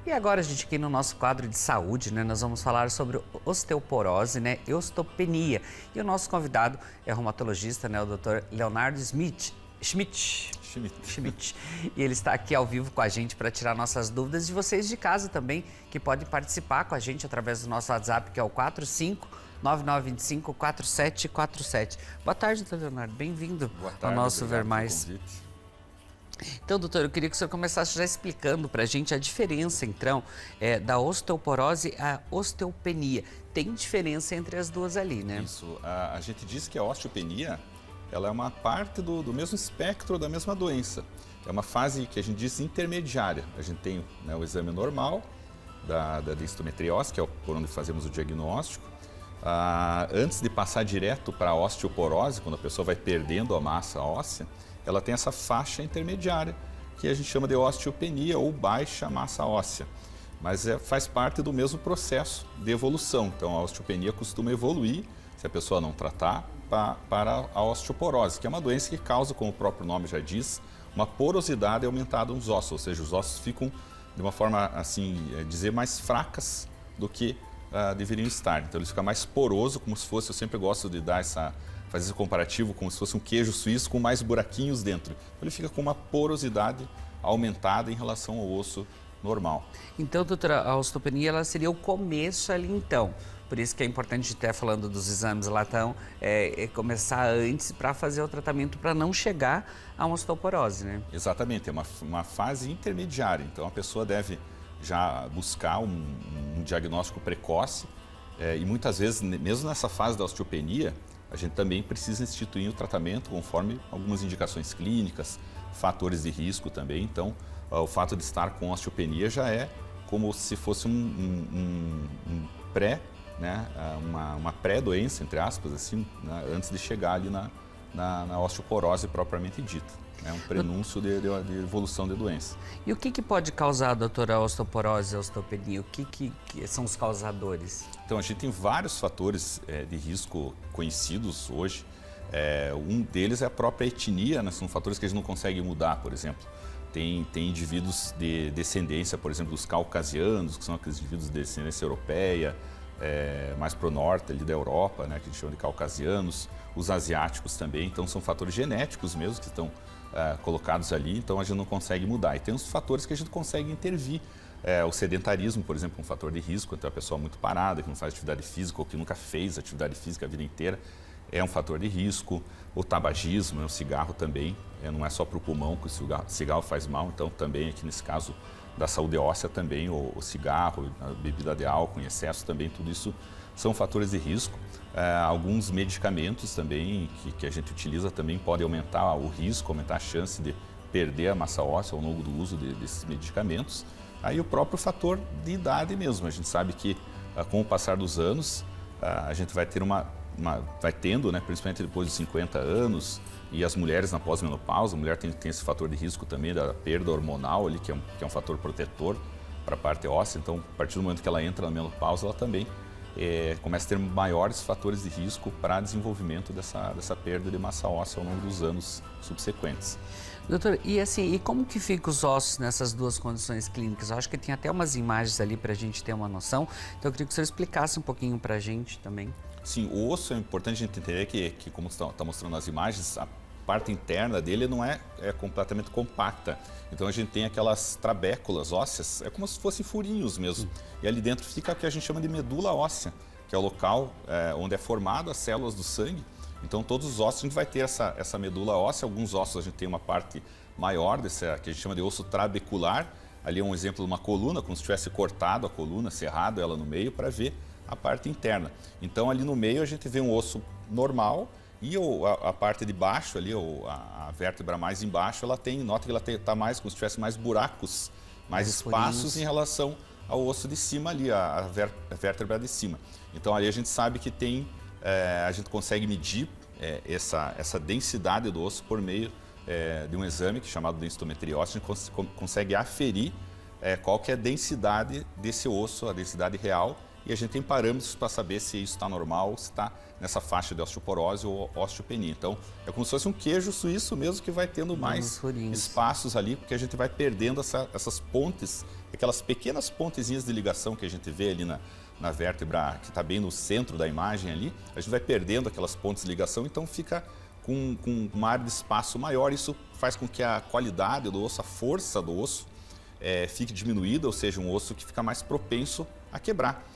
E agora, gente, aqui no nosso quadro de saúde, né, nós vamos falar sobre osteoporose, né, e osteopenia. E o nosso convidado é o reumatologista, né, o Dr. Leonardo Schmidt. E ele está aqui ao vivo com a gente para tirar nossas dúvidas de vocês de casa também, que podem participar com a gente através do nosso WhatsApp, que é o 4599254747. Boa tarde, doutor Leonardo. Bem-vindo ao nosso Ver Mais. Então, doutor, eu queria que o senhor começasse já explicando para a gente a diferença, então, da osteoporose à osteopenia. Tem diferença entre as duas ali, né? Isso. A gente diz que a osteopenia, ela é uma parte do mesmo espectro da mesma doença. É uma fase que a gente diz intermediária. A gente tem, né, o exame normal da densitometriose, que é por onde fazemos o diagnóstico. Antes de passar direto para a osteoporose, quando a pessoa vai perdendo a massa óssea, ela tem essa faixa intermediária, que a gente chama de osteopenia ou baixa massa óssea. Mas faz parte do mesmo processo de evolução. Então, a osteopenia costuma evoluir, se a pessoa não tratar, para a osteoporose, que é uma doença que causa, como o próprio nome já diz, uma porosidade aumentada nos ossos, ou seja, os ossos ficam, de uma forma, assim, dizer, mais fracas do que deveriam estar. Então, ele fica mais poroso, como se fosse, eu sempre gosto de dar fazer esse comparativo como se fosse um queijo suíço com mais buraquinhos dentro. Então, ele fica com uma porosidade aumentada em relação ao osso normal. Então, doutora, a osteopenia ela seria o começo ali, então. Por isso que é importante até falando dos exames lá, então, começar antes para fazer o tratamento para não chegar a uma osteoporose, né? Exatamente, é uma fase intermediária. Então, a pessoa deve já buscar um diagnóstico precoce e muitas vezes, mesmo nessa fase da osteopenia, a gente também precisa instituir o tratamento conforme algumas indicações clínicas, fatores de risco também. Então, o fato de estar com osteopenia já é como se fosse um pré, né, uma pré-doença, entre aspas, assim, né, antes de chegar ali na osteoporose propriamente dita. É um prenúncio de evolução de doença. E o que pode causar, doutora, a osteoporose e a osteopenia? O que são os causadores? Então, a gente tem vários fatores de risco conhecidos hoje. Um deles é a própria etnia, né? São fatores que a gente não consegue mudar, por exemplo. Tem indivíduos de descendência, por exemplo, dos caucasianos, que são aqueles indivíduos de descendência europeia, mais para o norte ali da Europa, né, que a gente chama de caucasianos, os asiáticos também. Então, são fatores genéticos mesmo que estão colocados ali, então a gente não consegue mudar. E tem uns fatores que a gente consegue intervir. O sedentarismo, por exemplo, é um fator de risco, então a pessoa muito parada, que não faz atividade física ou que nunca fez atividade física a vida inteira, é um fator de risco. O tabagismo, o cigarro também, não é só para o pulmão que o cigarro faz mal, então também aqui nesse caso da saúde óssea também, o cigarro, a bebida de álcool em excesso também, tudo isso são fatores de risco. Alguns medicamentos também que a gente utiliza também podem aumentar o risco, aumentar a chance de perder a massa óssea ao longo do uso desses medicamentos. Aí o próprio fator de idade mesmo, a gente sabe que com o passar dos anos a gente vai ter vai tendo, né, principalmente depois dos 50 anos, e as mulheres na pós-menopausa, a mulher tem esse fator de risco também da perda hormonal ali, que é um fator protetor para a parte óssea. Então, a partir do momento que ela entra na menopausa, ela também começa a ter maiores fatores de risco para desenvolvimento dessa perda de massa óssea ao longo dos anos subsequentes. Doutor, e como que ficam os ossos nessas duas condições clínicas? Eu acho que tem até umas imagens ali para a gente ter uma noção, então eu queria que o senhor explicasse um pouquinho para a gente também. Sim, o osso é importante a gente entender que como está mostrando nas imagens, a parte interna dele não é completamente compacta. Então a gente tem aquelas trabéculas ósseas, é como se fossem furinhos mesmo. E ali dentro fica o que a gente chama de medula óssea, que é o local onde é formado as células do sangue. Então todos os ossos a gente vai ter essa medula óssea. Alguns ossos a gente tem uma parte maior, que a gente chama de osso trabecular. Ali é um exemplo de uma coluna, como se tivesse cortado a coluna, serrado ela no meio para ver a parte interna. Então ali no meio a gente vê um osso normal e a parte de baixo ali, a vértebra mais embaixo, ela tem, nota que ela está mais, como se tivesse mais buracos, mais espaços em relação ao osso de cima ali, a vértebra de cima. Então ali a gente sabe que a gente consegue medir essa densidade do osso por meio de um exame que é chamado densitometriose. A gente consegue aferir qual que é a densidade desse osso, a densidade real, e a gente tem parâmetros para saber se isso está normal ou se está nessa faixa de osteoporose ou osteopenia. Então, é como se fosse um queijo suíço mesmo que vai tendo mais espaços ali, porque a gente vai perdendo essas pontes, aquelas pequenas pontezinhas de ligação que a gente vê ali na vértebra, que está bem no centro da imagem ali, a gente vai perdendo aquelas pontes de ligação, então fica com uma área de espaço maior. Isso faz com que a qualidade do osso, a força do osso, fique diminuída, ou seja, um osso que fica mais propenso a quebrar.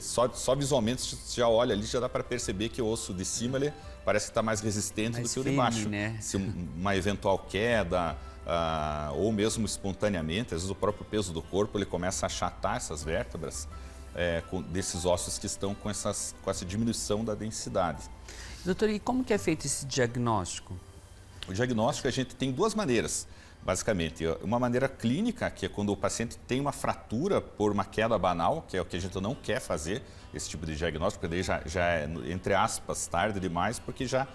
Só visualmente, você já olha ali, já dá para perceber que o osso de cima ele parece que está mais resistente do que o de baixo. Né? Se uma eventual queda, ou mesmo espontaneamente, às vezes o próprio peso do corpo ele começa a achatar essas vértebras desses ossos que estão com essa diminuição da densidade. Doutor, e como que é feito esse diagnóstico? O diagnóstico a gente tem duas maneiras. Basicamente, uma maneira clínica, que é quando o paciente tem uma fratura por uma queda banal, que é o que a gente não quer fazer, esse tipo de diagnóstico, porque daí já é, entre aspas, tarde demais, porque já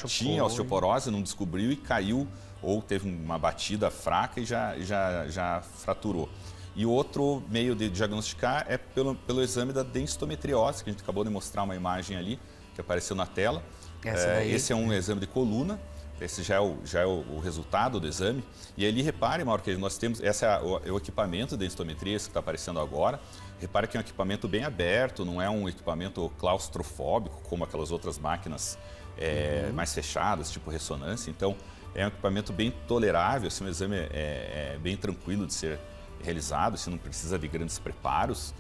tinha osteoporose, não descobriu e caiu, ou teve uma batida fraca e já fraturou. E outro meio de diagnosticar é pelo exame da densitometriose, que a gente acabou de mostrar uma imagem ali, que apareceu na tela. Esse é um exame de coluna. Esse já é o resultado do exame. E ali, repare, Mauro, que nós temos, esse é o equipamento de densitometria, esse que está aparecendo agora. Repare que é um equipamento bem aberto, não é um equipamento claustrofóbico, como aquelas outras máquinas mais fechadas, tipo ressonância. Então, é um equipamento bem tolerável, assim, um exame bem tranquilo de ser realizado, você não precisa de grandes preparos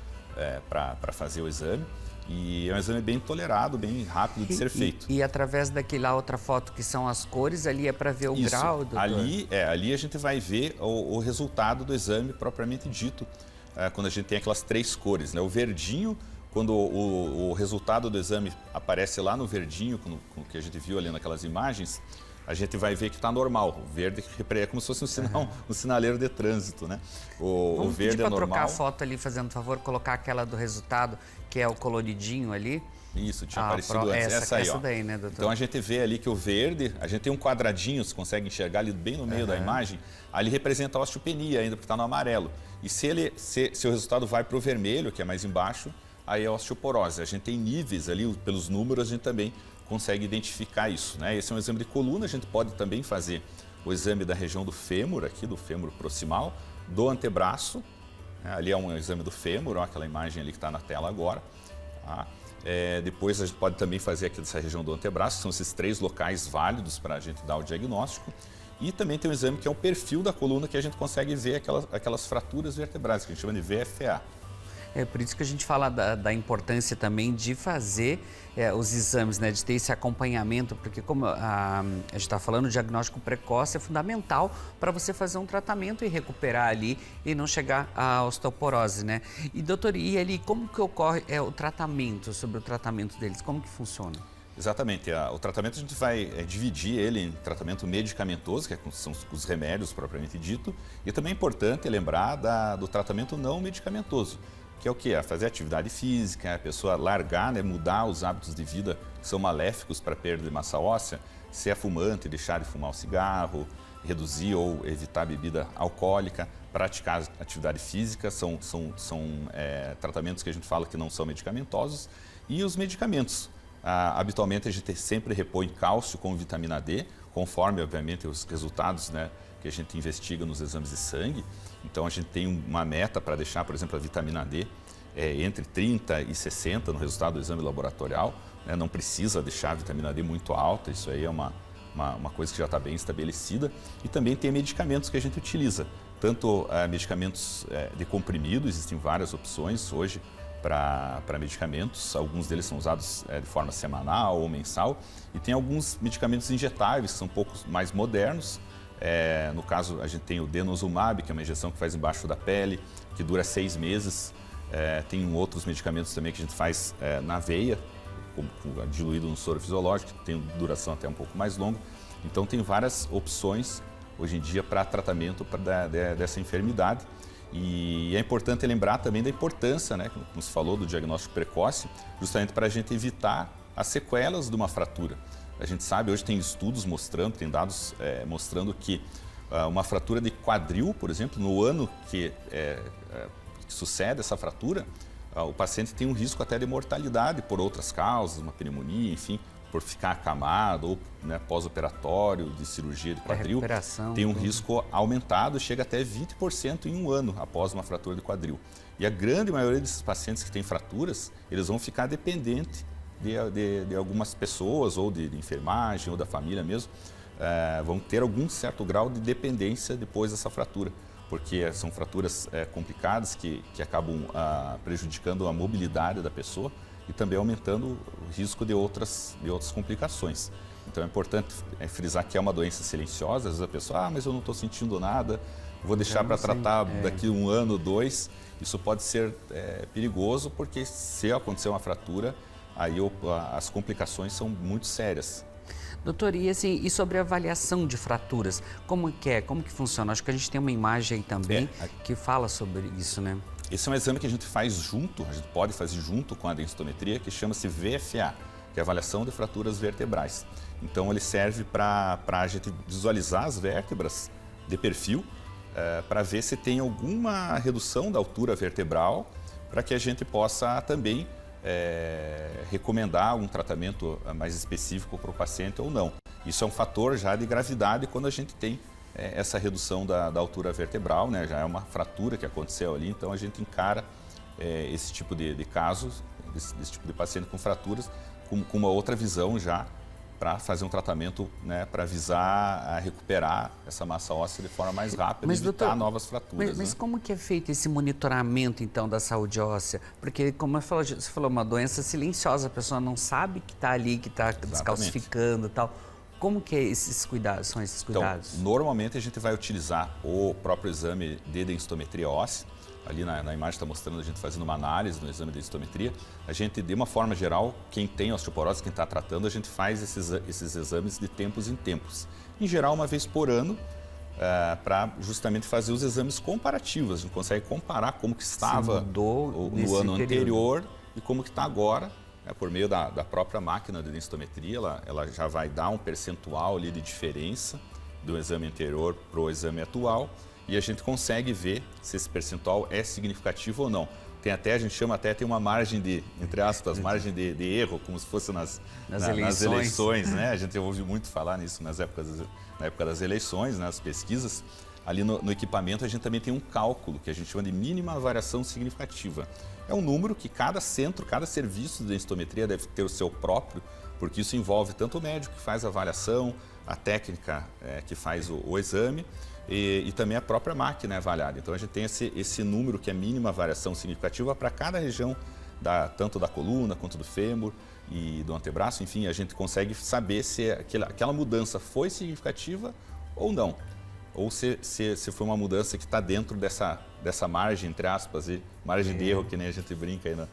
para fazer o exame. E é um exame bem tolerado, bem rápido de ser feito. E através daquela outra foto que são as cores, ali é para ver o grau, doutor? Ali a gente vai ver o resultado do exame propriamente dito, quando a gente tem aquelas três cores, né? O verdinho, quando o resultado do exame aparece lá no verdinho, que a gente viu ali naquelas imagens, a gente vai ver que está normal. O verde é como se fosse um sinaleiro de trânsito, né? O verde é normal. Vamos trocar a foto ali, fazendo favor, colocar aquela do resultado, que é o coloridinho ali. Isso, tinha aparecido antes. Essa aí, ó. Daí, né, doutor? Então a gente vê ali que o verde, a gente tem um quadradinho, você consegue enxergar ali bem no meio da imagem, ali representa a osteopenia ainda, porque está no amarelo. E se o resultado vai para o vermelho, que é mais embaixo, aí é a osteoporose. A gente tem níveis ali, pelos números a gente também consegue identificar isso, né? Esse é um exame de coluna, a gente pode também fazer o exame da região do fêmur, aqui do fêmur proximal, do antebraço, né? Ali é um exame do fêmur, ó, aquela imagem ali que está na tela agora. Tá? Depois a gente pode também fazer aqui dessa região do antebraço, que são esses três locais válidos para a gente dar o diagnóstico. E também tem um exame que é o perfil da coluna, que a gente consegue ver aquelas fraturas vertebrais, que a gente chama de VFA. É por isso que a gente fala da importância também de fazer os exames, né, de ter esse acompanhamento, porque como a gente está falando, o diagnóstico precoce é fundamental para você fazer um tratamento e recuperar ali e não chegar à osteoporose, né? E doutor, e ali como que ocorre o tratamento, sobre o tratamento deles, como que funciona? Exatamente, o tratamento a gente vai dividir ele em tratamento medicamentoso, que são os remédios propriamente dito, e também é importante lembrar do tratamento não medicamentoso, que é o quê? Fazer atividade física, a pessoa largar, né, mudar os hábitos de vida que são maléficos para a perda de massa óssea, se é fumante, deixar de fumar o cigarro, reduzir ou evitar a bebida alcoólica, praticar atividade física, são tratamentos que a gente fala que não são medicamentosos, e os medicamentos. Habitualmente a gente sempre repõe cálcio com vitamina D, conforme, obviamente, os resultados, né, que a gente investiga nos exames de sangue. Então a gente tem uma meta para deixar, por exemplo, a vitamina D entre 30 e 60 no resultado do exame laboratorial, né? Não precisa deixar a vitamina D muito alta, isso aí é uma coisa que já está bem estabelecida. E também tem medicamentos que a gente utiliza, tanto medicamentos de comprimido, existem várias opções hoje para medicamentos, alguns deles são usados de forma semanal ou mensal, e tem alguns medicamentos injetáveis que são um pouco mais modernos. No caso, a gente tem o denosumab, que é uma injeção que faz embaixo da pele, que dura 6 meses. Tem outros medicamentos também que a gente faz na veia, diluído no soro fisiológico, que tem duração até um pouco mais longa. Então, tem várias opções hoje em dia para tratamento dessa enfermidade. E é importante lembrar também da importância, né, como se falou, do diagnóstico precoce, justamente para a gente evitar as sequelas de uma fratura. A gente sabe, hoje tem estudos mostrando, tem dados mostrando que uma fratura de quadril, por exemplo, no ano que sucede essa fratura, o paciente tem um risco até de mortalidade por outras causas, uma pneumonia, enfim, por ficar acamado ou, né, pós-operatório de cirurgia de quadril, tem um risco aumentado, chega até 20% em um ano após uma fratura de quadril. E a grande maioria desses pacientes que têm fraturas, eles vão ficar dependentes de algumas pessoas, ou de enfermagem, ou da família mesmo, vão ter algum certo grau de dependência depois dessa fratura, porque são fraturas complicadas que acabam prejudicando a mobilidade da pessoa e também aumentando o risco de outras complicações. Então é importante frisar que é uma doença silenciosa. Às vezes a pessoa, mas eu não estou sentindo nada, vou deixar para tratar daqui 1 ano, 2. Isso pode ser perigoso, porque se acontecer uma fratura, aí as complicações são muito sérias. Doutor, e sobre a avaliação de fraturas, como que funciona? Acho que a gente tem uma imagem aí também que fala sobre isso, né? Esse é um exame que a gente faz junto, a gente pode fazer junto com a densitometria, que chama-se VFA, que é a avaliação de fraturas vertebrais. Então ele serve para a gente visualizar as vértebras de perfil, para ver se tem alguma redução da altura vertebral, para que a gente possa também recomendar um tratamento mais específico para o paciente ou não. Isso é um fator já de gravidade quando a gente tem essa redução da altura vertebral, né? Já é uma fratura que aconteceu ali, então a gente encara esse tipo de casos, desse tipo de paciente com fraturas, com uma outra visão já, para fazer um tratamento, né, para visar recuperar essa massa óssea de forma mais rápida e evitar novas fraturas. Mas como que é feito esse monitoramento, então, da saúde óssea? Porque, como você falou, uma doença silenciosa, a pessoa não sabe que está ali, que está descalcificando e tal. Como que são esses cuidados? Então, normalmente a gente vai utilizar o próprio exame de densitometria óssea. Ali na imagem está mostrando a gente fazendo uma análise no exame de densitometria. A gente, de uma forma geral, quem tem osteoporose, quem está tratando, a gente faz esses exames de tempos em tempos. Em geral, uma vez por ano, para justamente fazer os exames comparativos. A gente consegue comparar como que estava no ano anterior e como que está agora. Por meio da própria máquina de densitometria, ela já vai dar um percentual ali de diferença do exame anterior para o exame atual, e a gente consegue ver se esse percentual é significativo ou não. A gente chama até, tem uma margem de, entre aspas, margem de erro, como se fosse nas eleições, né? A gente ouve muito falar nisso na época das eleições, nas pesquisas. Ali no equipamento a gente também tem um cálculo que a gente chama de mínima variação significativa. É um número que cada centro, cada serviço de densitometria deve ter o seu próprio, porque isso envolve tanto o médico que faz a avaliação, a técnica que faz o exame e também a própria máquina é avaliada. Então a gente tem esse número que é mínima variação significativa para cada região, tanto da coluna quanto do fêmur e do antebraço. Enfim, a gente consegue saber se aquela mudança foi significativa ou não. Ou se foi uma mudança que está dentro dessa margem, entre aspas, margem de erro, que nem a gente brinca aí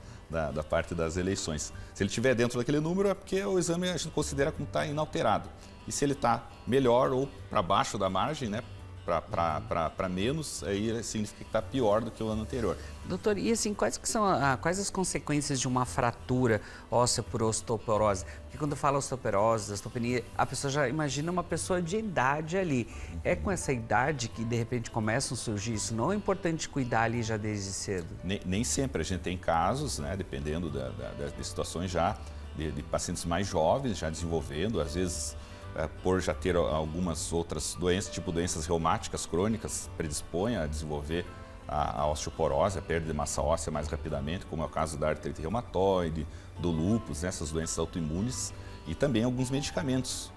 da parte das eleições. Se ele estiver dentro daquele número, é porque o exame a gente considera como está inalterado. E se ele está melhor ou para baixo da margem, né, para menos, aí significa que está pior do que o ano anterior. Doutor, e assim, quais as consequências de uma fratura óssea por osteoporose? Porque quando fala osteoporose, osteopenia, a pessoa já imagina uma pessoa de idade ali. É com essa idade que de repente começam a surgir isso? Não é importante cuidar ali já desde cedo? Nem sempre. A gente tem casos, né, dependendo de situações já, de pacientes mais jovens já desenvolvendo, às vezes por já ter algumas outras doenças, tipo doenças reumáticas crônicas, predispõe a desenvolver a osteoporose, a perda de massa óssea mais rapidamente, como é o caso da artrite reumatoide, do lúpus, né, essas doenças autoimunes, e também alguns medicamentos,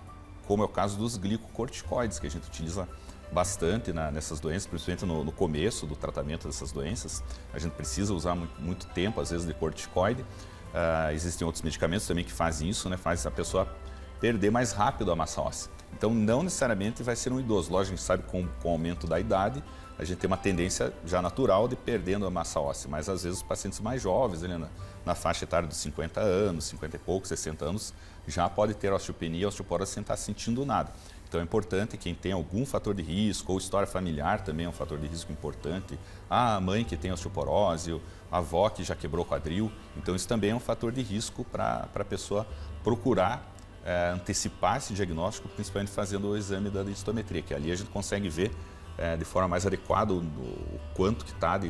como é o caso dos glicocorticoides, que a gente utiliza bastante nessas doenças, principalmente no começo do tratamento dessas doenças. A gente precisa usar muito tempo, às vezes, de corticoide. Existem outros medicamentos também que fazem isso, né, faz a pessoa perder mais rápido a massa óssea. Então, não necessariamente vai ser um idoso. Lógico, a gente sabe que com o aumento da idade, a gente tem uma tendência já natural de perdendo a massa óssea, mas às vezes os pacientes mais jovens, né, na faixa etária dos 50 anos, 50 e poucos, 60 anos, já pode ter osteopenia, osteoporose sem estar sentindo nada. Então é importante quem tem algum fator de risco, ou história familiar também é um fator de risco importante, a mãe que tem osteoporose, a avó que já quebrou o quadril, então isso também é um fator de risco para a pessoa procurar antecipar esse diagnóstico, principalmente fazendo o exame da densitometria, que ali a gente consegue ver de forma mais adequada o quanto que está,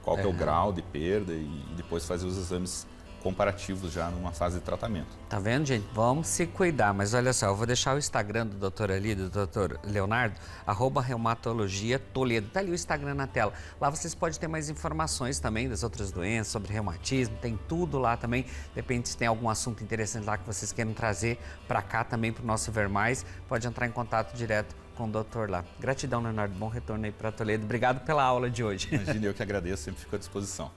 qual que é o grau de perda e depois fazer os exames comparativos já numa fase de tratamento. Tá vendo, gente? Vamos se cuidar, mas olha só, eu vou deixar o Instagram do doutor ali, do doutor Leonardo, @reumatologia Toledo. Tá ali o Instagram na tela. Lá vocês podem ter mais informações também das outras doenças, sobre reumatismo, tem tudo lá também. Depende se tem algum assunto interessante lá que vocês queiram trazer para cá também, para o nosso Ver Mais, pode entrar em contato direto com o doutor lá. Gratidão, Leonardo, bom retorno aí para Toledo. Obrigado pela aula de hoje. Imagina, eu que agradeço, sempre fico à disposição.